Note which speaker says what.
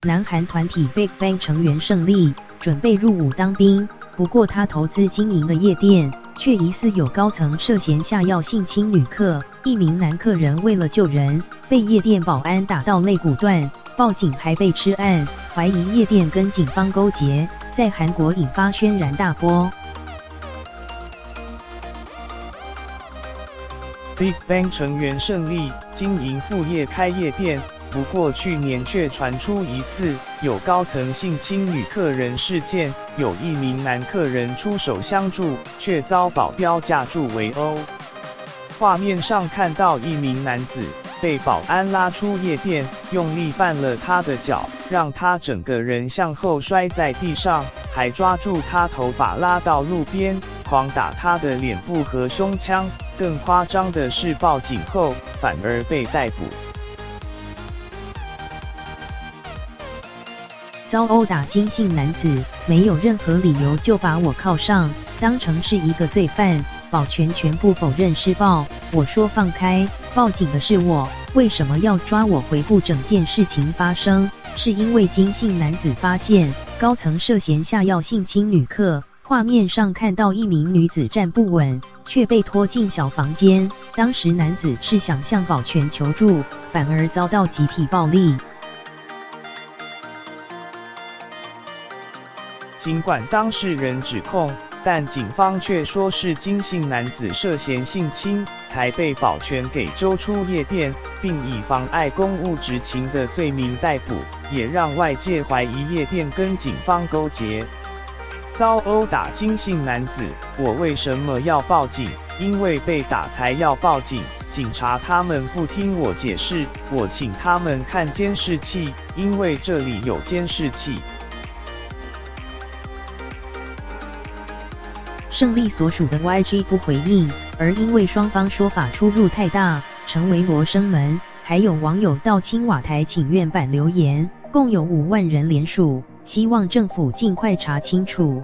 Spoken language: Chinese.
Speaker 1: 南韩团体 Big Bang 成员胜利准备入伍当兵，不过他投资经营的夜店却疑似有高层涉嫌下药性侵女客，一名男客人为了救人，被夜店保安打到肋骨断，报警还被吃案，怀疑夜店跟警方勾结，在韩国引发轩然大波。
Speaker 2: Big Bang 成员胜利经营副业开夜店，不过去年却传出疑似有高层性侵女客人事件，有一名男客人出手相助，却遭保镖架住围殴。画面上看到一名男子被保安拉出夜店，用力绊了他的脚，让他整个人向后摔在地上，还抓住他头发拉到路边，狂打他的脸部和胸腔。更夸张的是，报警后反而被逮捕。
Speaker 1: 遭殴打金姓男子没有任何理由就把我铐上，当成是一个罪犯，保全全部否认施暴。我说放开，报警的是我，为什么要抓我？回顾整件事情发生，是因为金姓男子发现高层涉嫌下药性侵女客。画面上看到一名女子站不稳，却被拖进小房间。当时男子是想向保全求助，反而遭到集体暴力。
Speaker 2: 尽管当事人指控，但警方却说是金姓男子涉嫌性侵，才被保全给揪出夜店，并以妨碍公务执勤的罪名逮捕，也让外界怀疑夜店跟警方勾结。遭殴打金姓男子，我为什么要报警？因为被打才要报警。警察他们不听我解释，我请他们看监视器，因为这里有监视器。
Speaker 1: 胜利所属的 YG 不回应，而因为双方说法出入太大，成为罗生门。还有网友到青瓦台请愿板留言，共有5万人联署，希望政府尽快查清楚。